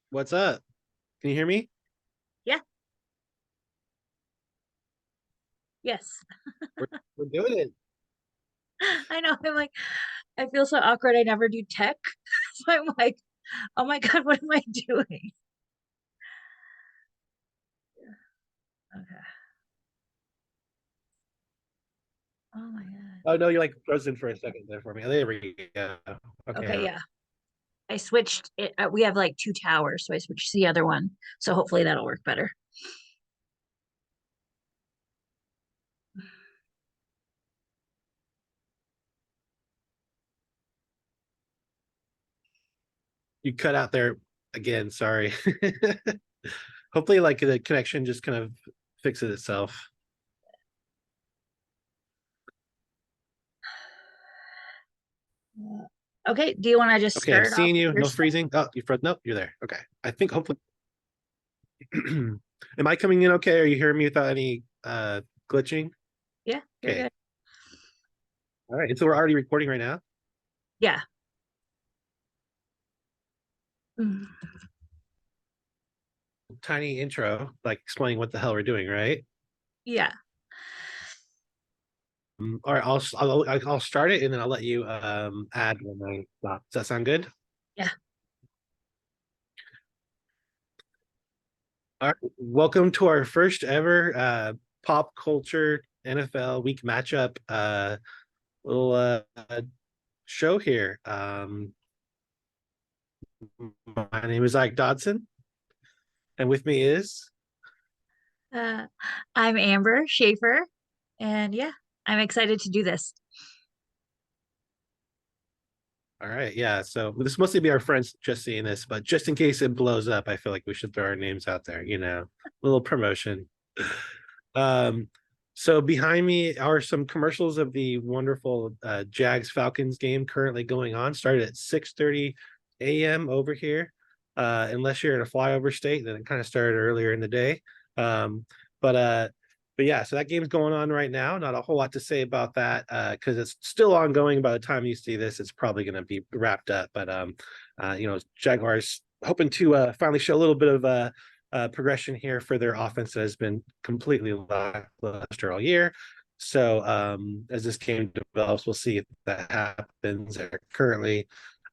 What's up? Can you hear me? Yeah. Yes. We're, we're doing it. I know. I'm like, I feel so awkward. I never do tech. So I'm like, oh my God, what am I doing? Okay. Oh my God. Oh no, you're like frozen for a second there for me. There we go. Okay. Okay, yeah. I switched it. We have like two towers, so I switched to the other one. So hopefully that'll work better. You cut out there again. Sorry. Hopefully, like the connection just kind of fixes itself. Okay, do you want to just Okay, I'm start off seeing with you. your No stuff? freezing. Oh, you froze. Nope, you're there. Okay. I think hopefully. Am I coming in okay? Are you hearing me without any glitching? Yeah, you're Okay. good. All right. So we're already recording right now. Yeah. Mm. Tiny intro, like explaining what the hell we're doing, right? Yeah. All right, I'll start it and then I'll let you add when I stop. Does that sound good? Yeah. All right. Welcome to our first ever pop culture NFL week matchup little show here. My name is Ike Dodson, and with me is Uh, I'm Amber Schaefer, and yeah, I'm excited to do this. all right, yeah. So this mostly be our friends just seeing this, but just in case it blows up, I feel like we should throw our names out there, little promotion. Um, so behind me are some commercials of the wonderful Jags Falcons game currently going on. Started at 6:30 a.m. over here. Unless you're in a flyover state, then it kind of started earlier in the day. Um, but uh, but yeah, so that game's going on right now. Not a whole lot to say about that because it's still ongoing. By the time you see this, it's probably going to be wrapped up. But Jaguars hoping to finally show a little bit of progression here for their offense that has been completely lackluster all year. So as this game develops, we'll see if that happens. They're currently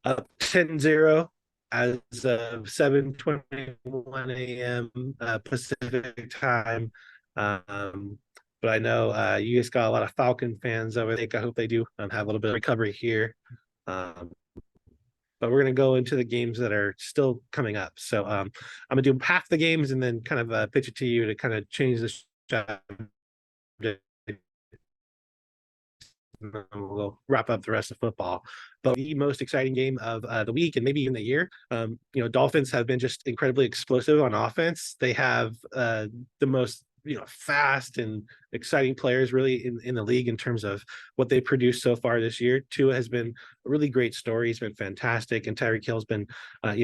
up 10-0 as of 7:21 a.m. Pacific time. But I know you guys got a lot of Falcon fans over there. I hope they do have a little bit of recovery here. Um, but we're going to go into the games that are still coming up. So I'm going to do half the games and then kind of pitch it to you to kind of change the shot. We'll wrap up the rest of football. But the most exciting game of the week and maybe even the year, Dolphins have been just incredibly explosive on offense. They have the most fast and exciting players really in the league in terms of what they produced so far this year. Tua has been a really great story. He's been fantastic, and Tyreek Hill's been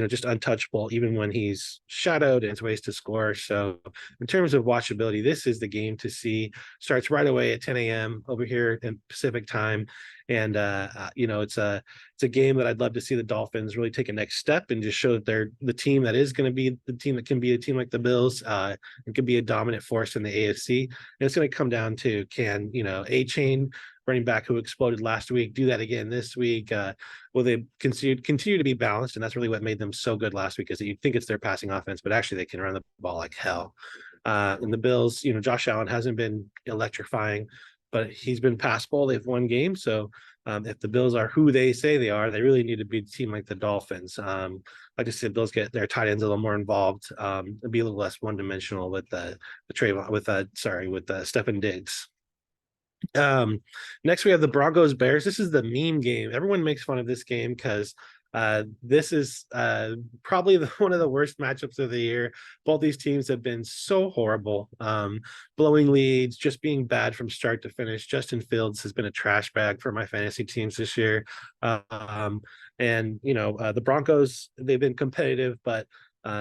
just untouchable even when he's shadowed and his ways to score. So in terms of watchability, this is the game to see. Starts right away at 10 a.m. over here in Pacific time, and it's a game that I'd love to see the Dolphins really take a next step and just show that they're the team that is going to be the team that can be a team like the Bills. It could be a dominant force in the AFC. And it's going to come down to can A-Chain running back who exploded last week do that again this week? Will they continue to be balanced? And that's really what made them so good last week, is that you think it's their passing offense, but actually they can run the ball like hell. And the Bills, Josh Allen hasn't been electrifying, but he's been passable. They've won games. So if the Bills are who they say they are, they really need to be a team like the Dolphins. Like I said, Bills get their tight ends a little more involved, and be a little less one dimensional with the Trayvon with Stephen Diggs. Next we have the Broncos Bears. This is the meme game. Everyone makes fun of this game because this is probably one of the worst matchups of the year. Both these teams have been so horrible, blowing leads, just being bad from start to finish. Justin Fields has been a trash bag for my fantasy teams this year. The Broncos, they've been competitive, but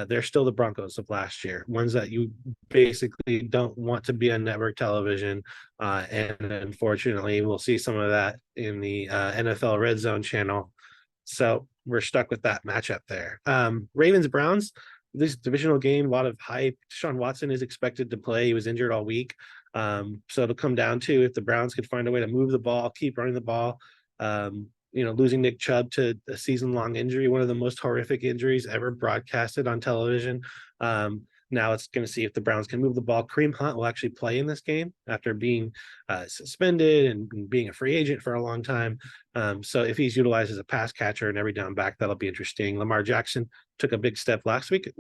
they're still the Broncos of last year, ones that you basically don't want to be on network television. And unfortunately, we'll see some of that in the NFL Red Zone channel. So we're stuck with that matchup there. Ravens Browns, this divisional game, a lot of hype. Deshaun Watson is expected to play. He was injured all week. So it'll come down to if the Browns could find a way to move the ball, keep running the ball. Losing Nick Chubb to a season-long injury, one of the most horrific injuries ever broadcasted on television. Now it's going to see if the Browns can move the ball. Kareem Hunt will actually play in this game after being suspended and being a free agent for a long time. So if he's utilized as a pass catcher and every down back, that'll be interesting. Lamar Jackson took a big step last week.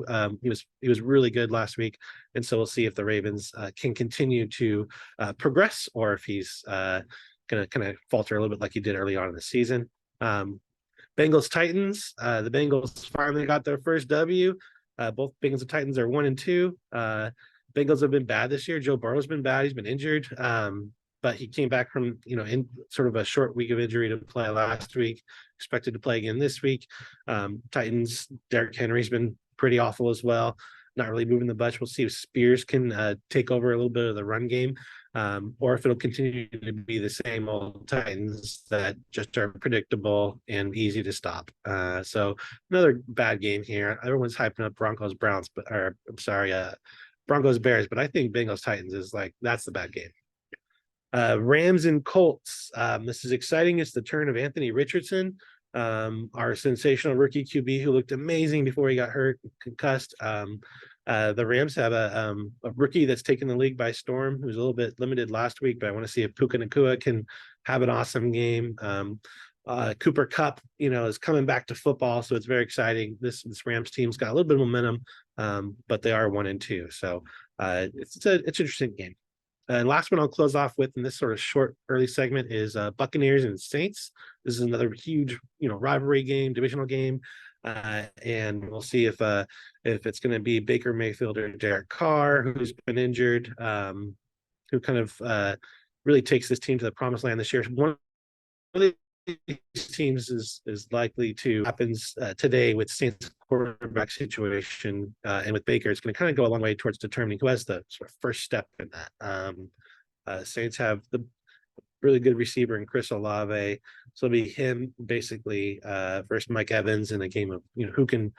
He was really good last week, and so we'll see if the Ravens can continue to progress or if he's going to kind of falter a little bit like he did early on in the season. Bengals Titans. The Bengals finally got their first W. Both Bengals and Titans are 1-2. Bengals have been bad this year. Joe Burrow's been bad. He's been injured. But he came back from, in sort of a short week of injury to play last week, expected to play again this week. Titans, Derrick Henry's been pretty awful as well. Not really moving the bunch. We'll see if Spears can take over a little bit of the run game, or if it'll continue to be the same old Titans that just are predictable and easy to stop. So another bad game here. Everyone's hyping up Broncos Browns, Broncos Bears, but I think Bengals Titans is that's the bad game. Rams and Colts. This is exciting. It's the turn of Anthony Richardson, our sensational rookie QB who looked amazing before he got hurt, concussed. The Rams have a rookie that's taken the league by storm, who's a little bit limited last week, but I want to see if Puka Nacua can have an awesome game. Cooper Kupp, is coming back to football, so it's very exciting. This Rams team's got a little bit of momentum, but they are 1-2, so it's an interesting game. And last one I'll close off with in this sort of short early segment is Buccaneers and Saints. This is another huge, rivalry game, divisional game, and we'll see if it's going to be Baker Mayfield or Derek Carr, who's been injured, who kind of really takes this team to the promised land this year. One of these teams is likely to happens today with Saints quarterback situation, and with Baker, it's going to kind of go a long way towards determining who has the sort of first step in that. Saints have the really good receiver in Chris Olave, so it'll be him basically versus Mike Evans in a game of who can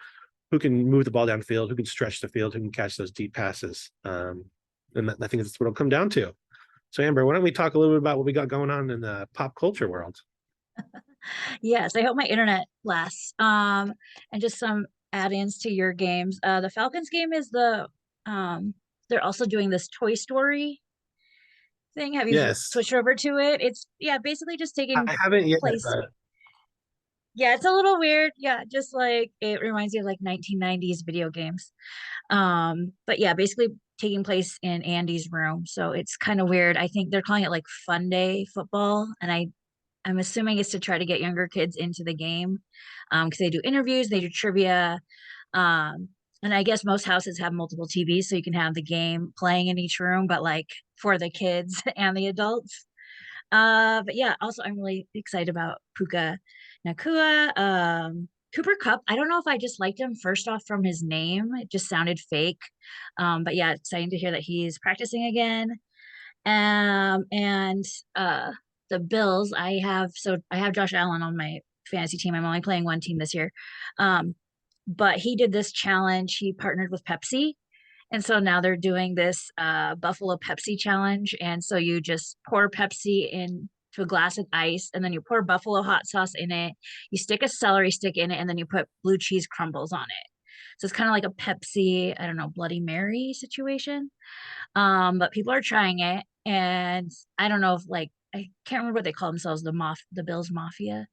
move the ball downfield, who can stretch the field, who can catch those deep passes, and I think that's what it'll come down to. So Amber, why don't we talk a little bit about what we got going on in the pop culture world? Yes, I hope my internet lasts. And just some add-ins to your games. The Falcons game is they're also doing this Toy Story thing. Have you Yes, switched over to it? It's basically just taking I haven't yet. place. Yeah, it's a little weird. Yeah, just like it reminds you of like 1990s video games. But yeah, basically taking place in Andy's room. So it's kind of weird. I think they're calling it like Fun Day Football, and I'm assuming it's to try to get younger kids into the game, because they do interviews, they do trivia, and I guess most houses have multiple TVs, so you can have the game playing in each room, but like for the kids and the adults. But yeah, also I'm really excited about Puka Nakua. Cooper Cup. I don't know if I just liked him first off from his name. It just sounded fake. But yeah, exciting to hear that he's practicing again. And the Bills, I have Josh Allen on my fantasy team. I'm only playing one team this year. But he did this challenge. He partnered with Pepsi. And so now they're doing this Buffalo Pepsi challenge. And so you just pour Pepsi into a glass of ice, and then you pour Buffalo hot sauce in it. You stick a celery stick in it, and then you put blue cheese crumbles on it. So it's kind of like a Pepsi, I don't know, Bloody Mary situation. But people are trying it, and I don't know if I can't remember what they call themselves, the Bills Mafia,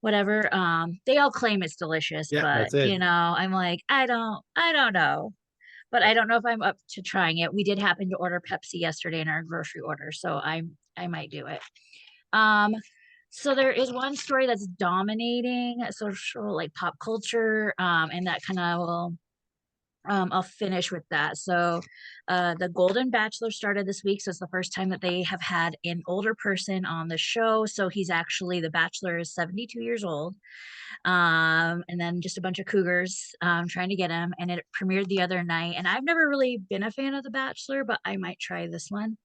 whatever. They all claim it's delicious, Yeah, but that's it. I'm like, I don't know. But I don't know if I'm up to trying it. We did happen to order Pepsi yesterday in our grocery order, so I might do it. Um, so there is one story that's dominating social like pop culture, and that kind of will I'll finish with that. So, the Golden Bachelor started this week, so it's the first time that they have had an older person on the show. So he's actually the Bachelor is 72 years old, and then just a bunch of cougars trying to get him. And it premiered the other night. And I've never really been a fan of The Bachelor, but I might try this one.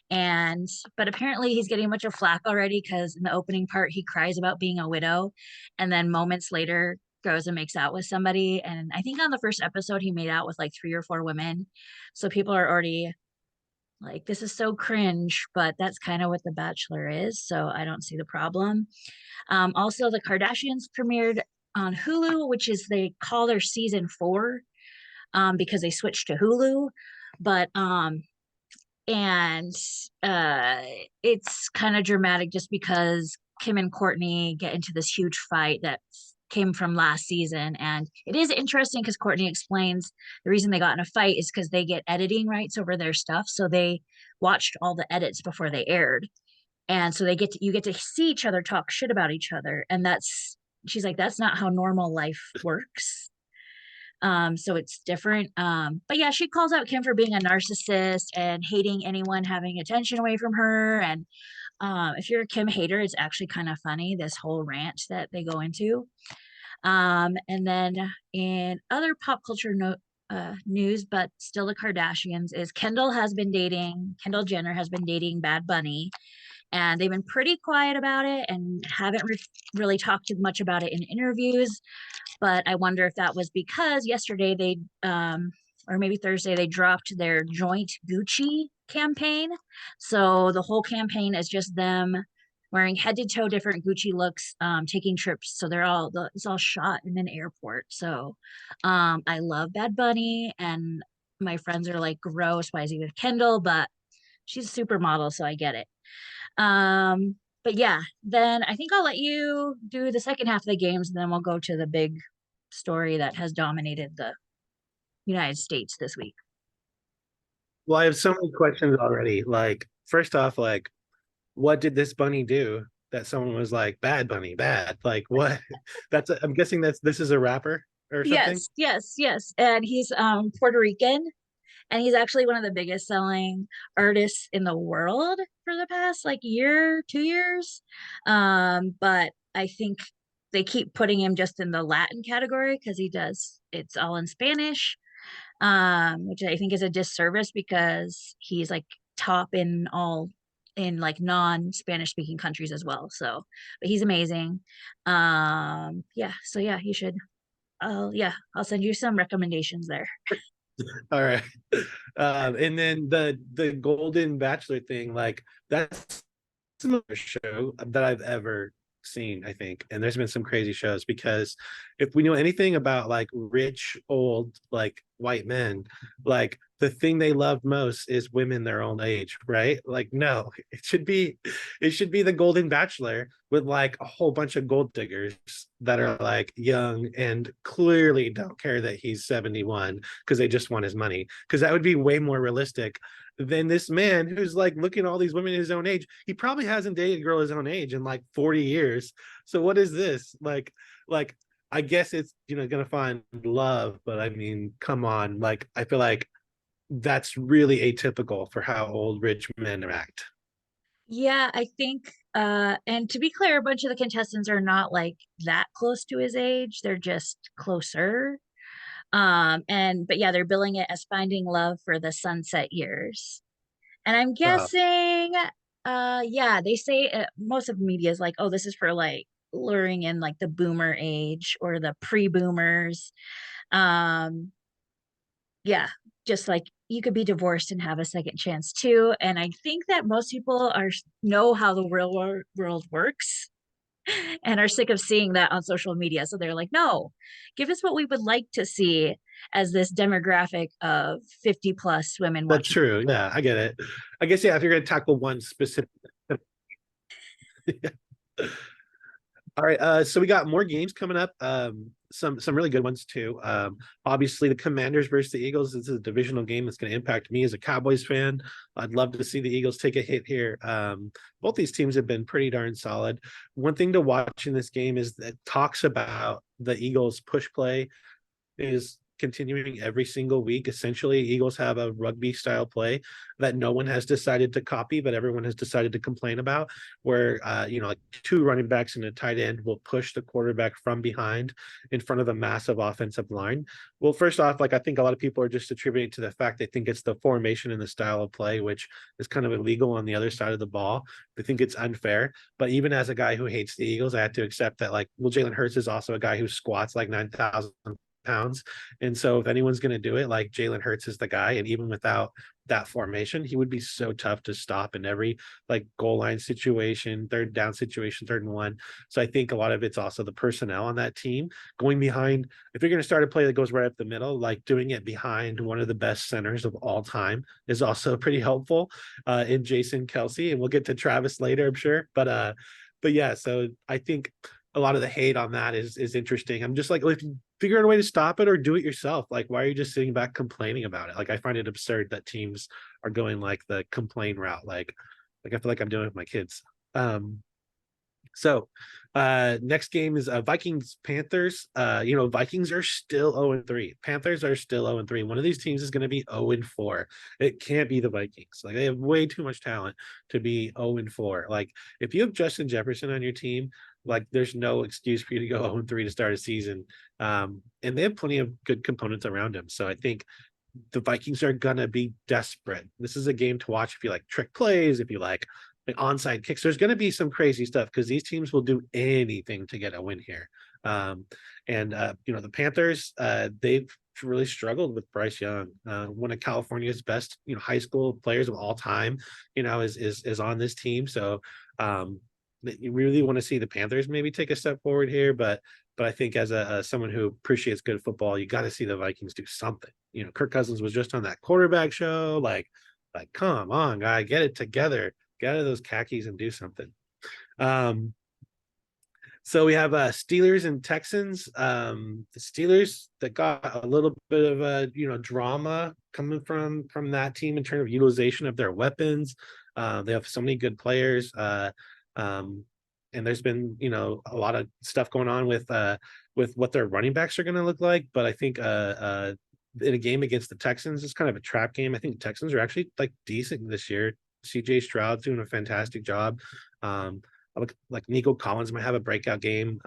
And but apparently he's getting a bunch of flack already because in the opening part he cries about being a widow, and then moments later goes and makes out with somebody. And I think on the first episode he made out with like 3 or 4 women. So people are already like, this is so cringe, but that's kind of what The Bachelor is. So I don't see the problem. Also, the Kardashians premiered on Hulu, which is they call their season 4 because they switched to Hulu. But and uh it's kind of dramatic just because Kim and Courtney get into this huge fight that came from last season. And it is interesting because Courtney explains the reason they got in a fight is because they get editing rights over their stuff, so they watched all the edits before they aired, and so you get to see each other talk shit about each other. And that's she's like, that's not how normal life works. So it's different. But yeah, she calls out Kim for being a narcissist and hating anyone having attention away from her. And if you're a Kim hater, it's actually kind of funny, this whole rant that they go into. And then in other pop culture news, but still the Kardashians, is Kendall Jenner has been dating Bad Bunny, and they've been pretty quiet about it and haven't really talked too much about it in interviews. But I wonder if that was because yesterday or maybe Thursday, they dropped their joint Gucci campaign. So the whole campaign is just them wearing head to toe different Gucci looks, taking trips. So it's all shot in an airport. So I love Bad Bunny, and my friends are like, gross, why is he with Kendall? But she's a supermodel, so I get it. But yeah, then I think I'll let you do the second half of the games, and then we'll go to the big story that has dominated the United States this week. Well, I have so many questions already. Like, first off, like, what did this bunny do that someone was like, bad bunny, bad? Like, what? I'm guessing this is a rapper or something. Yes, yes, yes. And he's Puerto Rican, and he's actually one of the biggest selling artists in the world for the past like year, 2 years. But I think they keep putting him just in the Latin category because it's all in Spanish, which I think is a disservice because he's like top in like non-Spanish speaking countries as well. So, but he's amazing. Yeah, so yeah, you should. Yeah, I'll send you some recommendations there. All right. And then the Golden Bachelor thing, like, that's another show that I've ever seen, I think. And there's been some crazy shows because if we know anything about like rich, old, like white men, like the thing they love most is women their own age, right? Like, no, it should be the Golden Bachelor with like a whole bunch of gold diggers that are like young and clearly don't care that he's 71 because they just want his money. Because that would be way more realistic than this man who's like looking at all these women his own age. He probably hasn't dated a girl his own age in like 40 years. So what is this? Like I guess it's gonna find love, but I mean, come on. Like I feel like that's really atypical for how old rich men act. Yeah, I think and to be clear, a bunch of the contestants are not like that close to his age. They're just closer. And but yeah, they're billing it as finding love for the sunset years. And I'm Wow. guessing yeah, they say most of the media is like, oh, this is for like luring in like the boomer age or the pre-boomers. Um yeah, just like you could be divorced and have a second chance too. And I think that most people are know how the world works and are sick of seeing that on social media. So they're like, no, give us what we would like to see as this demographic of 50 plus women That's watching. true. Yeah, I get it. I guess, yeah, if you're gonna tackle one specific. All right, so we got more games coming up. Some really good ones too. Obviously the Commanders versus the Eagles. This is a divisional game that's going to impact me as a Cowboys fan. I'd love to see the Eagles take a hit here. Both these teams have been pretty darn solid. One thing to watch in this game is that talks about the Eagles push play is continuing every single week. Essentially, Eagles have a rugby style play that no one has decided to copy, but everyone has decided to complain about, where like two running backs and a tight end will push the quarterback from behind in front of a massive offensive line. Well, first off, like I think a lot of people are just attributing to the fact they think it's the formation and the style of play, which is kind of illegal on the other side of the ball. They think it's unfair. But even as a guy who hates the Eagles, I have to accept that, like, well, Jalen Hurts is also a guy who squats like 9,000 pounds. And so if anyone's going to do it, like Jalen Hurts is the guy. And even without that formation, he would be so tough to stop in every like goal line situation, third down situation, 3rd and 1. So I think a lot of it's also the personnel on that team going behind. If you're going to start a play that goes right up the middle, like doing it behind one of the best centers of all time is also pretty helpful in Jason Kelsey. And we'll get to Travis later, I'm sure. But yeah, so I think a lot of the hate on that is interesting. I'm just like, figure out a way to stop it or do it yourself. Like, why are you just sitting back complaining about it? Like, I find it absurd that teams are going like the complain route. Like I feel like I'm doing it with my kids. So next game is Vikings Panthers. Vikings are still 0-3. Panthers are still 0-3. One of these teams is going to be 0-4. It can't be the Vikings. Like, they have way too much talent to be 0-4. Like, if you have Justin Jefferson on your team, like, there's no excuse for you to go 0-3 to start a season. And they have plenty of good components around him. So I think the Vikings are gonna be desperate. This is a game to watch if you like trick plays, if you like onside kicks. There's going to be some crazy stuff because these teams will do anything to get a win here. The Panthers, they've really struggled with Bryce Young, one of California's best, high school players of all time, is on this team. So you really want to see the Panthers maybe take a step forward here, but I think as someone who appreciates good football, you got to see the Vikings do something. Kirk Cousins was just on that quarterback show. Like, come on, guy, get it together. Get out of those khakis and do something. So we have Steelers and Texans. The Steelers that got a little bit of drama coming from that team in terms of utilization of their weapons. They have so many good players. And there's been a lot of stuff going on with what their running backs are going to look like. But I think in a game against the Texans, it's kind of a trap game. I think the Texans are actually like decent this year. CJ Stroud's doing a fantastic job. Like Nico Collins might have a breakout game.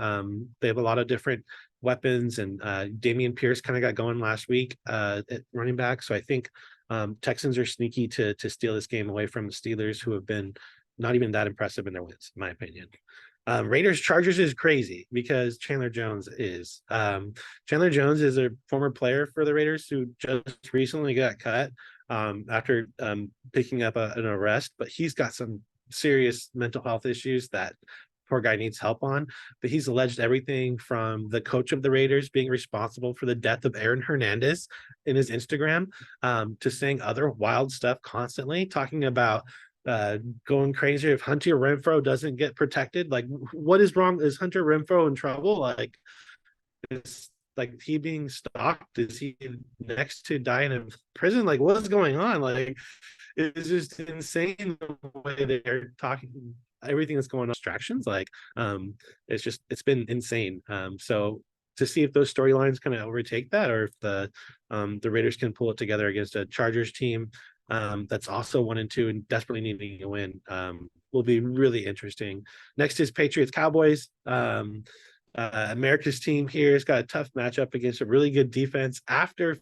They have a lot of different weapons, and Damian Pierce kind of got going last week at running back. So I think Texans are sneaky to steal this game away from the Steelers, who have been not even that impressive in their wins, in my opinion. Raiders Chargers is crazy because Chandler Jones is. Chandler Jones is a former player for the Raiders who just recently got cut after picking up an arrest, but he's got some serious mental health issues that poor guy needs help on. But he's alleged everything from the coach of the Raiders being responsible for the death of Aaron Hernandez in his Instagram, to saying other wild stuff constantly, talking about going crazy if Hunter Renfrow doesn't get protected. Like, what is wrong? Is Hunter Renfrow in trouble? Like, is like he being stalked? Is he next to dying in prison? Like, what's going on? Like, it's just insane the way they're talking. Everything that's going on, distractions. Like, it's been insane. So to see if those storylines kind of overtake that, or if the Raiders can pull it together against a Chargers team that's also 1-2 and desperately needing a win, will be really interesting. Next is Patriots Cowboys. America's team here has got a tough matchup against a really good defense after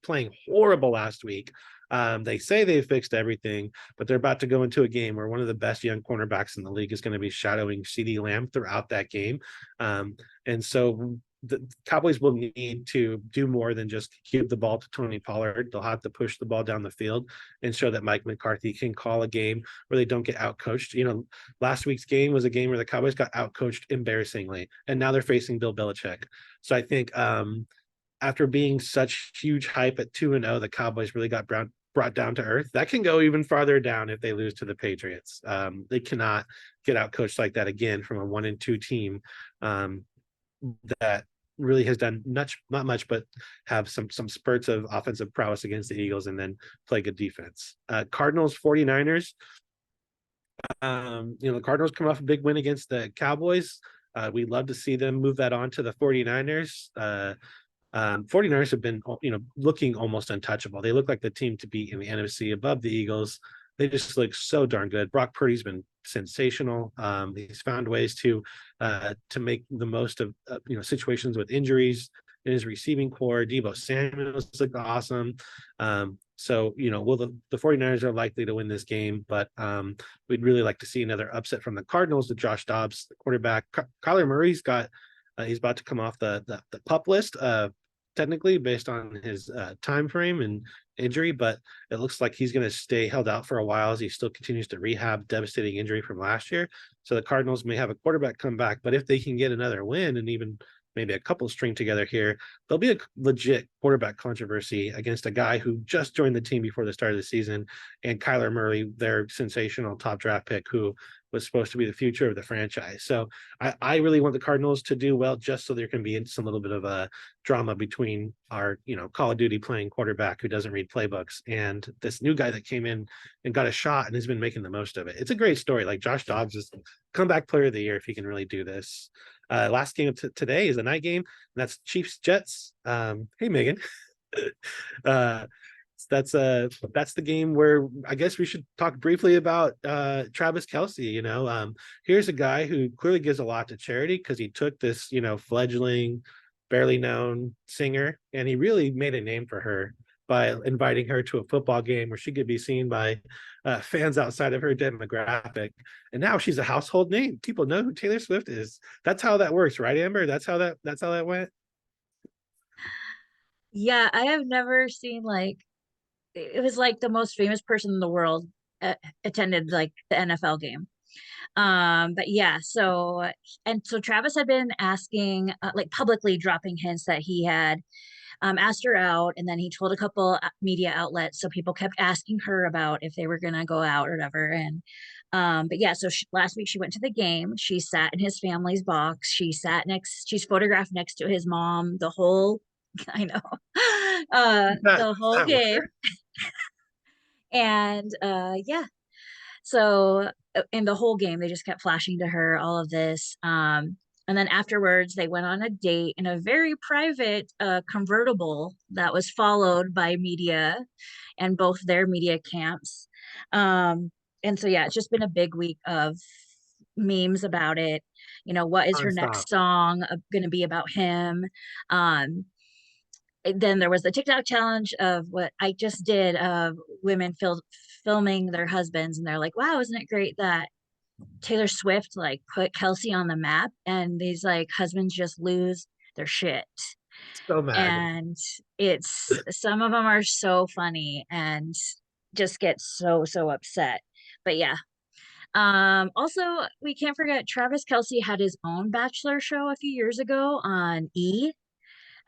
playing horrible last week. They say they fixed everything, but they're about to go into a game where one of the best young cornerbacks in the league is going to be shadowing CeeDee Lamb throughout that game. And so the Cowboys will need to do more than just give the ball to Tony Pollard. They'll have to push the ball down the field and show that Mike McCarthy can call a game where they don't get outcoached. Last week's game was a game where the Cowboys got outcoached embarrassingly, and now they're facing Bill Belichick. So I think after being such huge hype at 2-0, the Cowboys really got brought down to earth. That can go even farther down if they lose to the Patriots. They cannot get outcoached like that again from a 1-2 team that really has done not much, but have some spurts of offensive prowess against the Eagles and then play good defense. Cardinals 49ers. The Cardinals come off a big win against the Cowboys. We'd love to see them move that on to the 49ers. 49ers have been, looking almost untouchable. They look like the team to beat in the NFC above the Eagles. They just look so darn good. Brock Purdy's been sensational. He's found ways to make the most of situations with injuries in his receiving core. Deebo Samuel's looked awesome. So, the 49ers are likely to win this game, but we'd really like to see another upset from the Cardinals with Josh Dobbs, the quarterback. Kyler Murray's got, he's about to come off the pup list, technically based on his time frame and injury, but it looks like he's going to stay held out for a while as he still continues to rehab devastating injury from last year. So the Cardinals may have a quarterback come back, but if they can get another win and even maybe a couple string together here, there'll be a legit quarterback controversy against a guy who just joined the team before the start of the season, and Kyler Murray, their sensational top draft pick, who was supposed to be the future of the franchise. So I really want the Cardinals to do well, just so there can be some little bit of a drama between our, Call of Duty playing quarterback who doesn't read playbooks and this new guy that came in and got a shot and has been making the most of it. It's a great story. Like, Josh Dobbs is comeback player of the year if he can really do this. Last game of today is a night game, and that's Chiefs Jets. Hey, Megan. uh, that's the game where I guess we should talk briefly about Travis Kelce. Here's a guy who clearly gives a lot to charity because he took this fledgling, barely known singer, and he really made a name for her by inviting her to a football game where she could be seen by fans outside of her demographic. And now she's a household name. People know who Taylor Swift is. That's how that works, right, Amber? That's how that went. Yeah, I have never seen like it was like the most famous person in the world attended like the NFL game. But yeah, so Travis had been asking, like publicly dropping hints that he had asked her out, and then he told a couple media outlets, so people kept asking her about if they were gonna go out or whatever. And but yeah, so last week she went to the game. She sat in his family's box. She's photographed next to his mom the whole, I know, That the whole that game. worked. And yeah, so in the whole game, they just kept flashing to her all of this. And then afterwards, they went on a date in a very private convertible that was followed by media and both their media camps. And so, yeah, it's just been a big week of memes about it. What is her Nonstop. next song going to be about him? Um, then there was the TikTok challenge of what I just did of women filming their husbands, and they're like, "Wow, isn't it great that Taylor Swift like put Kelsey on the map?" And these like husbands just lose their shit, So mad. and it's some of them are so funny and just get so upset. But yeah. Also, we can't forget Travis Kelsey had his own Bachelor show a few years ago on E.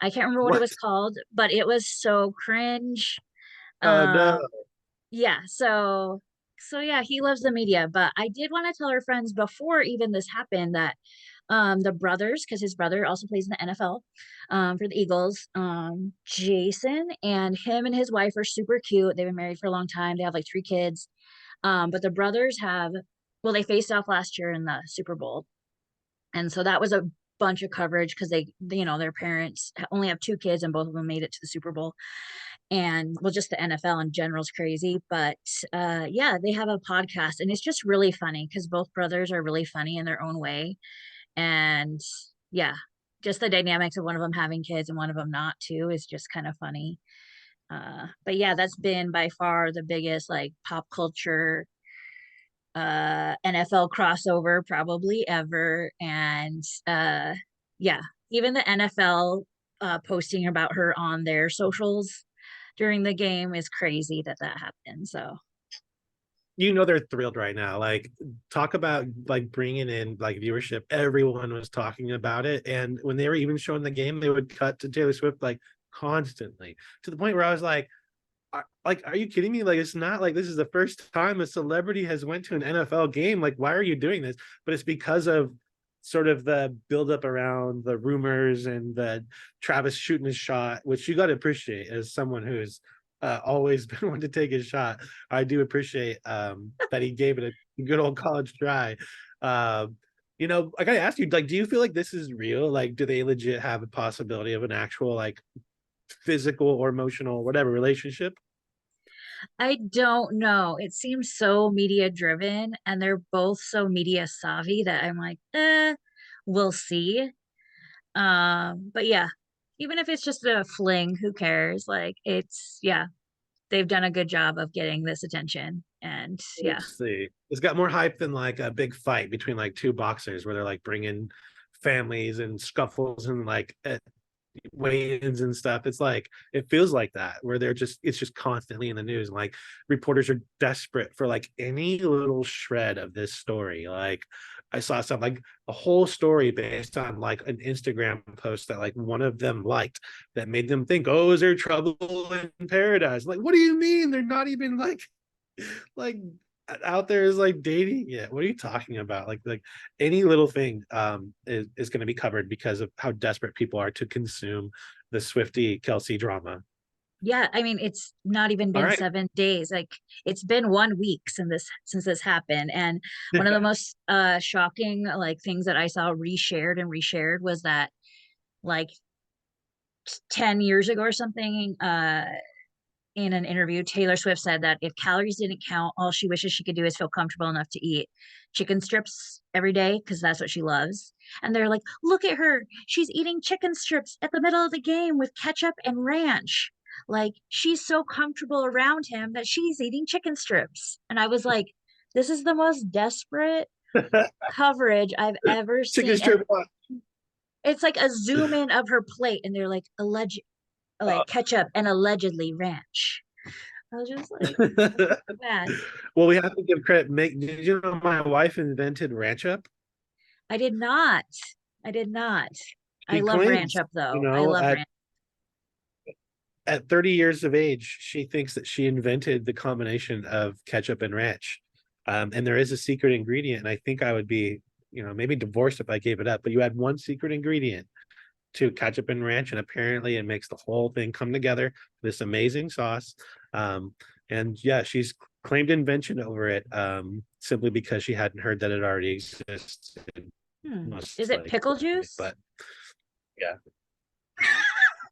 I can't remember what it What? was called, but it was so cringe. Oh no. Um, yeah, so yeah, he loves the media, but I did want to tell our friends before even this happened that the brothers, because his brother also plays in the NFL for the Eagles, Jason, and him and his wife are super cute. They've been married for a long time. They have like 3 kids. But the brothers have, well, they faced off last year in the Super Bowl, and so that was a bunch of coverage because their parents only have 2 kids and both of them made it to the Super Bowl. And well, just the NFL in general is crazy. But yeah, they have a podcast and it's just really funny because both brothers are really funny in their own way. And yeah, just the dynamics of one of them having kids and one of them not too is just kind of funny. But yeah, that's been by far the biggest like pop culture NFL crossover probably ever. And yeah, even the NFL posting about her on their socials during the game is crazy that that happened. So They're thrilled right now. Like, talk about like bringing in like viewership. Everyone was talking about it, and when they were even showing the game, they would cut to Taylor Swift like constantly, to the point where I was like, are you kidding me? Like, it's not like this is the first time a celebrity has went to an NFL game. Like, why are you doing this? But it's because of sort of the buildup around the rumors and the Travis shooting his shot, which you got to appreciate as someone who's always been one to take his shot. I do appreciate that he gave it a good old college try. I gotta ask you, like, do you feel like this is real? Like, do they legit have a possibility of an actual like physical or emotional, whatever relationship? I don't know. It seems so media driven and they're both so media savvy that I'm like, we'll see. But yeah, even if it's just a fling, who cares? Like it's yeah, they've done a good job of getting this attention. And yeah. Let's see. It's got more hype than like a big fight between like two boxers where they're like bringing families and scuffles and like weigh-ins and stuff. It's like it feels like that where it's just constantly in the news and like reporters are desperate for like any little shred of this story. Like I saw something like a whole story based on like an Instagram post that like one of them liked that made them think, oh, is there trouble in paradise? Like, what do you mean? They're not even like out there is like dating yet. What are you talking about? Like any little thing is going to be covered because of how desperate people are to consume the Swifty Kelsey drama. Yeah, I mean, it's not even All been right. 7 days. Like it's been 1 week since this happened. And one of the most shocking like things that I saw reshared and reshared was that like 10 years ago or something, in an interview, Taylor Swift said that if calories didn't count, all she wishes she could do is feel comfortable enough to eat chicken strips every day because that's what she loves. And they're like, look at her. She's eating chicken strips at the middle of the game with ketchup and ranch. Like she's so comfortable around him that she's eating chicken strips. And I was like, this is the most desperate coverage I've ever Chicken seen. And strip. it's like a zoom in of her plate, and they're like, alleged, like ketchup and allegedly ranch. I was just like, bad. Well, we have to give credit. Make Did you know my wife invented ranch up? I did not. I did not. I She love ranch claims, up though. I love at ranch. 30 years of age, she thinks that she invented the combination of ketchup and ranch. And there is a secret ingredient. And I think I would be, maybe divorced if I gave it up. But you add one secret ingredient to ketchup and ranch, and apparently it makes the whole thing come together. This amazing sauce. And yeah, she's claimed invention over it simply because she hadn't heard that it already existed, Is most it pickle likely. juice? But yeah,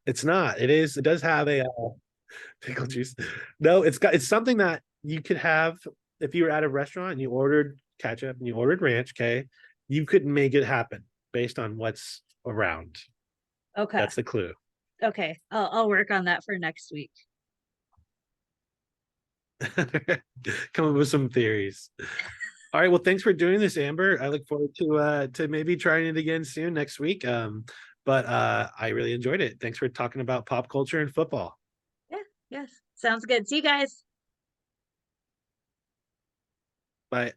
it's not. It does have a pickle juice. No, it's something that you could have if you were at a restaurant and you ordered ketchup and you ordered ranch, okay? You could make it happen based on what's around. Okay. That's the clue. Okay. I'll work on that for next week. Come up with some theories. All right. Well, thanks for doing this, Amber. I look forward to maybe trying it again soon next week. But I really enjoyed it. Thanks for talking about pop culture and football. Yeah. Yes. Sounds good. See you guys. Bye.